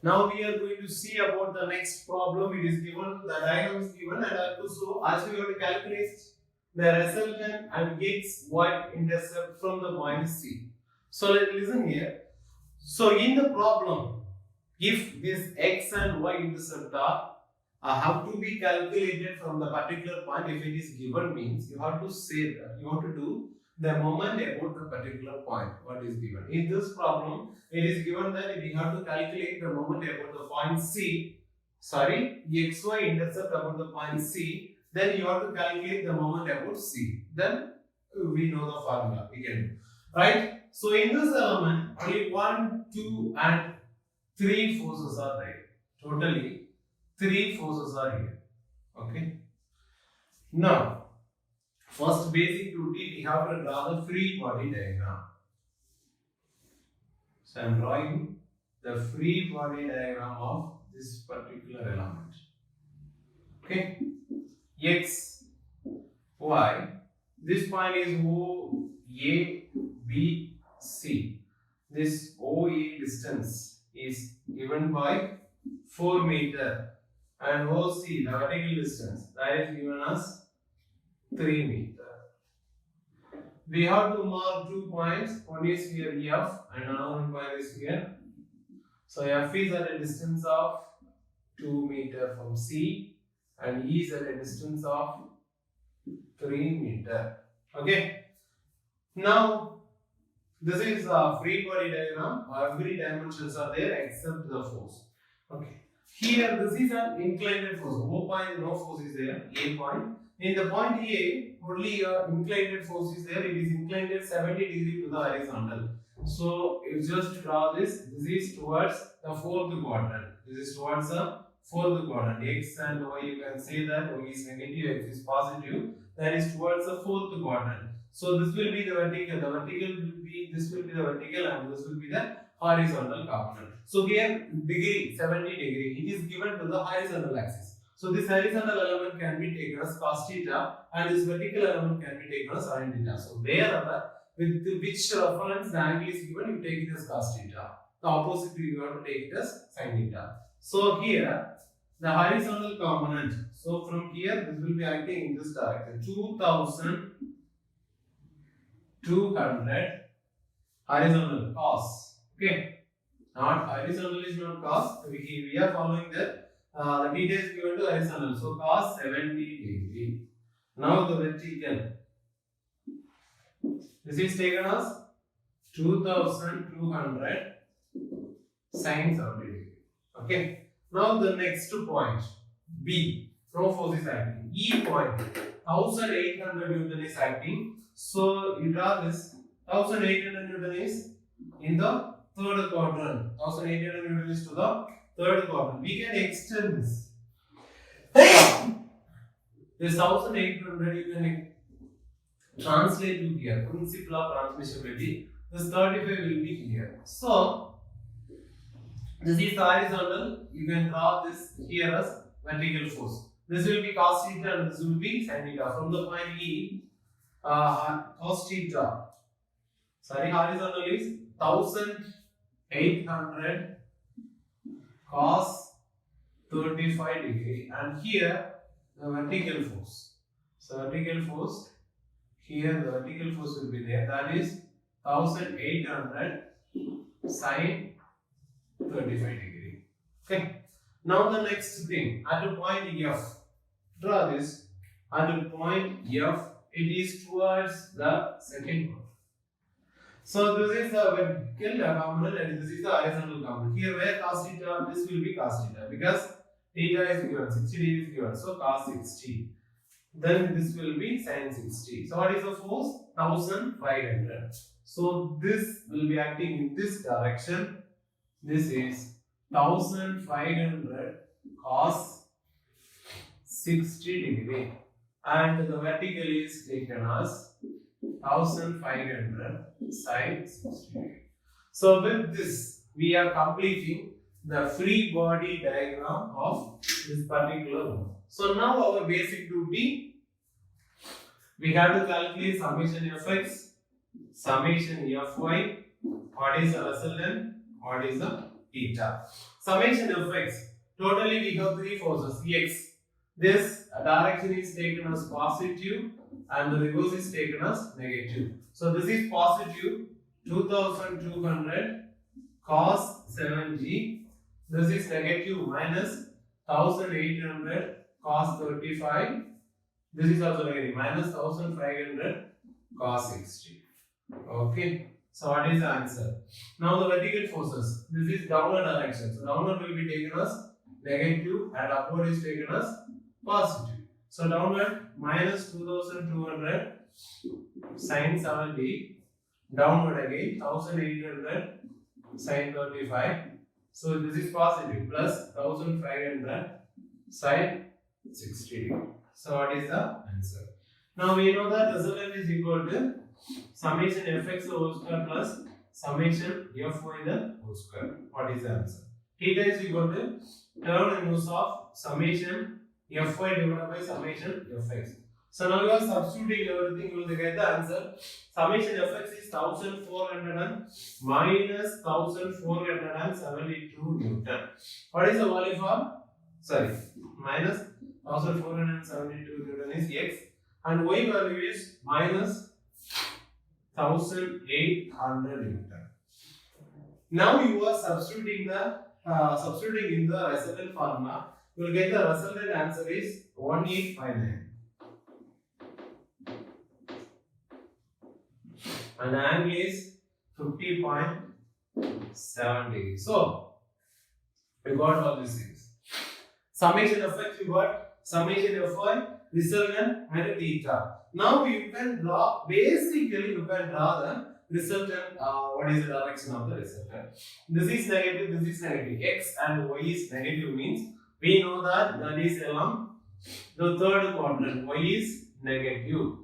Now we are going to see about the next problem. It is given, the diagram is given, and also as we have to calculate the resultant and x y intercept from the point C. So listen here. So in the problem, if this x and y intercept are have to be calculated from the particular point, if it is given means you have to say that you have to do the moment about the particular point what is given. In this problem, it is given that we have to calculate the moment about the point C, sorry, xy intercept about the point C, then you have to calculate the moment about C. Then we know the formula, we can do. Right? So in this element, only 1, 2 and 3 forces are there. Totally 3 forces are here. Okay. Now, first basic duty, we have to draw the free body diagram. So I am drawing the free body diagram of this particular element. Okay. X, Y. This point is O, A, B, C. This OA distance is given by 4 meter, and OC, the vertical distance, that is given as 3 meter. We have to mark 2 points. One is here F and another point is here. So F is at a distance of 2 meter from C and E is at a distance of 3 meter. Okay. Now this is a free body diagram. Every dimensions are there except the force. Okay. Here this is an inclined force. O point, no force is there. A point. In the point A, only inclined force is there. It is inclined 70 degree to the horizontal. So you just draw this. This is towards the fourth quadrant. This is towards the fourth quadrant. X and Y, you can say that Y is negative, X is positive. That is towards the fourth quadrant. So this will be the vertical. The vertical will be, this will be the vertical and this will be the horizontal component. So here degree 70 degree, it is given to the horizontal axis. So this horizontal element can be taken as cos theta and this vertical element can be taken as sin theta. So wherever with which reference the angle is given, you take it as cos theta. The opposite you have to take it as sin theta. So here the horizontal component. So from here this will be acting in this direction. 2200 horizontal cos. Okay. Not horizontal is not cos. We are following the details given to horizontal. So cos 70 degree. Now the vertical. This is taken as 2200 sin 70 degree. Okay. Now the next point B. No force is acting. E point 1800 Newton is acting. So you draw this 1800 Newton is in the third quadrant. 1800 Newton is to the third quadrant. We can extend this. This 1800 you can translate to here. Principle of transmissibility. This 35 will be here. So this is the horizontal. You can draw this here as vertical force. This will be cos theta and this will be sin theta. From the point E, cos theta. Sorry, horizontal is 1800 cos 35 degree, and here the vertical force. So vertical force, here the vertical force will be there. That is 1800 sin 35 degree. Okay. Now the next thing, at a point F, draw this. At a point F, it is towards the second one. So this is the vertical component and this is the horizontal component. Here where cos theta, this will be cos theta because theta is given, 60 degree is given. So cos 60. Then this will be sin 60. So what is the force? 1500. So this will be acting in this direction. This is 1500 cos 60 degree. And the vertical is taken as 1500 sin 60 degree. So with this, we are completing the free body diagram of this particular one. So now our basic duty, we have to calculate summation fx, summation fy, what is the resultant, what is the theta. Summation of x. Totally we have three forces. X. This direction is taken as positive and the reverse is taken as negative. So this is positive 2200 cos 7g. This is negative minus 1800 cos 35. This is also negative minus 1500 cos 60. Okay. So what is the answer? Now the vertical forces. This is downward direction. So downward will be taken as negative and upward is taken as positive. So downward minus 2200 sin 70. Downward again 1800 sin 35. So this is positive plus 1500 sin 60. So what is the answer? Now we know that resultant is equal to summation fx whole square plus summation fy the whole square. What is the answer? Theta is equal to tan inverse of summation fy divided by summation fx. So now you are substituting everything, you will get the answer. Summation fx is 1400 and minus 1472 Newton. What is the value for? Sorry, minus 1472 Newton is x and y value is minus 1800 Newton. Now you are substituting in the resultant formula. You will get the resultant answer is 1859. And the angle is 50.7 degrees. So we got all these things. Summation of x you got, summation of y, resultant and theta. Now you can draw, basically you can draw the resultant, what is the direction of the resultant. This is negative, this is negative. X and y is negative means we know that is along the third quadrant. Y is negative.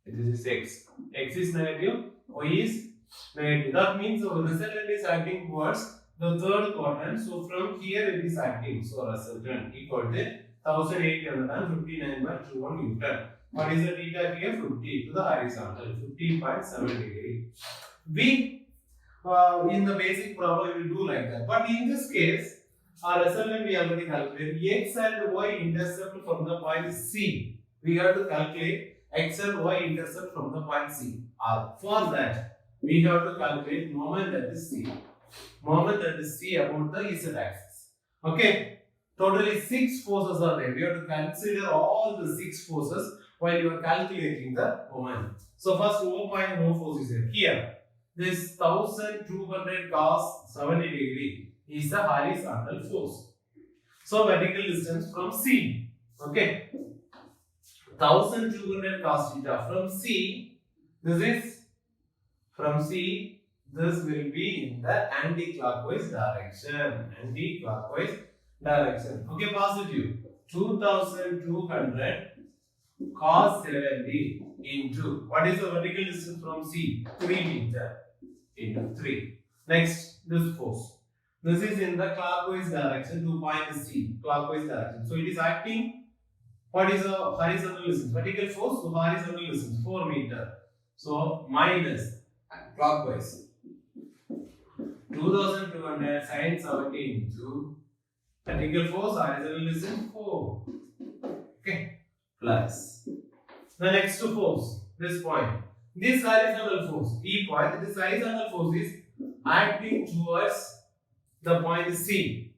This is x. X is negative, y is negative. That means the resultant is acting towards the third quadrant. So from here it is acting. So resultant equal to 1859/21 Newton. What is the theta here? 50 to the horizontal, 50.7 degree. We in the basic problem we will do like that. But in this case, our resultant we already calculated. X and y intercept from the point C. We have to calculate x and y intercept from the point C. For that, we have to calculate moment at the C. Moment at the C about the z axis. Okay. Totally 6 forces are there. We have to consider all the 6 forces while you are calculating the moment. So first, no point, no force is there. Here, this 1200 cos 70 degree is the horizontal force. So vertical distance from C. Okay. 1200 cos theta from C. This is from C. This will be in the anti-clockwise direction. Anti-clockwise direction. Okay, positive. 2200 cos 70 into, what is the vertical distance from C? 3 meter into 3. Next, this force. This is in the clockwise direction to point C. Clockwise direction. So it is acting. What is the horizontal distance? Vertical force to horizontal distance 4 meter. So minus clockwise 2200 sin 70 into vertical force horizontal distance 4. Okay. Plus the next force, this point. This horizontal force, E point, this horizontal force is acting towards the point C,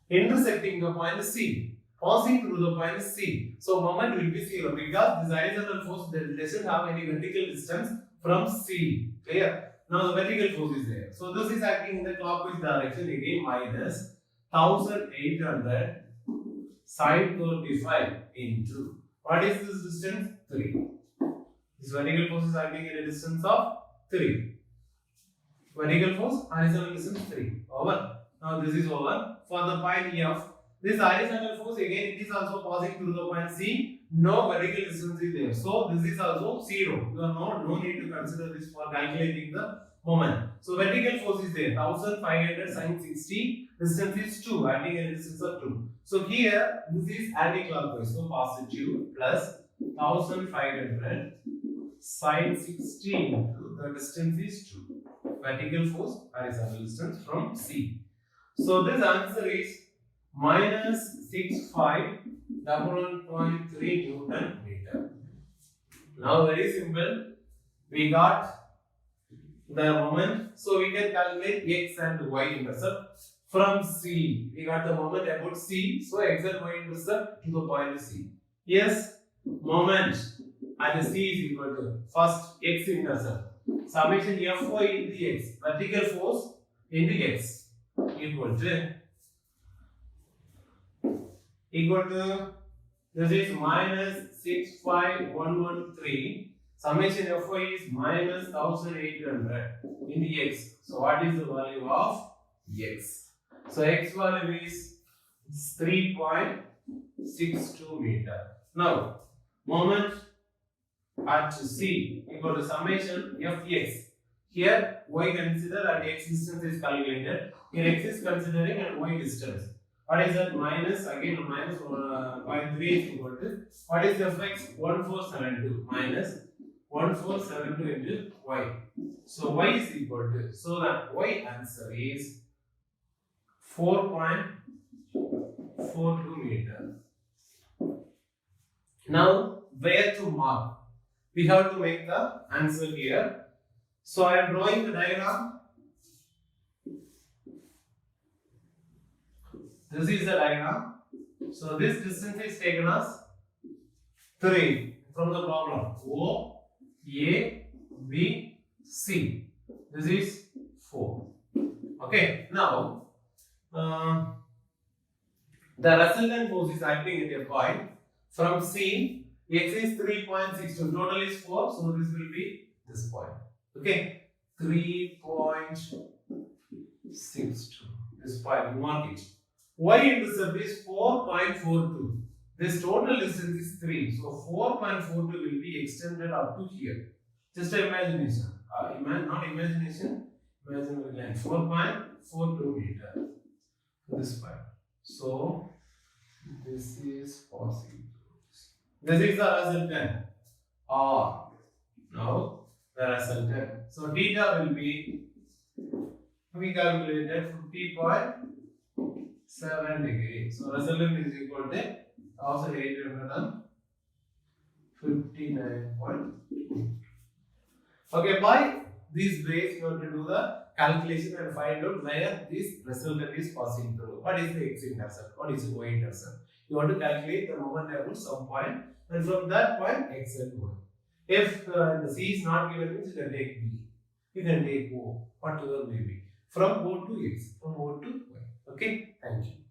intersecting the point C, passing through the point C. So moment will be 0 because this horizontal force doesn't have any vertical distance from C. Clear? Now the vertical force is there. So this is acting in the clockwise direction again minus 1800 sin 35 into, what is this distance? 3. This vertical force is acting at a distance of 3. Vertical force, horizontal distance 3. Over. Now this is over. For the point F, this horizontal force again it is also passing through the point C. No vertical distance is there. So this is also 0. You are no need to consider this for calculating the moment. So vertical force is there. 1500 sin 60. Distance is 2. Acting at a distance of 2. So here this is anti-clockwise. So positive plus 1500 sin 60 into the distance is 2. vertical force, horizontal distance from C. So this answer is minus 6511.3 Newton meter. Now very simple. We got the moment, so we can calculate x and y intercept from C. We got the moment about C, so x and y intercept to the point C. Yes, moment at C is equal to first x intercept summation Fy into x, vertical force into x equal to this is minus 65113. Summation Fy is minus 1800 into x. So what is the value of x? So x value is 3.62 meter. Now moment at C equal to summation Fx. Here y consider and x distance is calculated. Here x is considering and y distance. What is that? Minus again minus 0.3 is equal to what is Fx? 1472 minus 1472 into y. So y is equal to, so that y answer is 4.42 meter. Now where to mark? We have to make the answer here. So I am drawing the diagram. This is the diagram. So this distance is taken as 3 from the problem. O, A, B, C. This is 4. Okay. Now the resultant force is acting at a point from C. X is 3.62. Total is 4. So this will be this point. Okay. 3.62. This point. Mark it. Y intercept is 4.42. This total distance is 3. So 4.42 will be extended up to here. Just an imagination. Not imagination. Imaginary line. 4.42 meter. This point. So this is possible. This is the resultant. R. Now the resultant. So theta will be, we calculated 50.7 degrees. So resultant is equal to 1859.2. Okay, by this base you have to do the calculation and find out where this resultant is passing through. What is the x intercept? What is the y intercept? You want to calculate the moment about some point, and from that point x and y. If the C is not given, means you can take B. You can take O, whatever may be. From O to x, from O to y. Okay, thank you.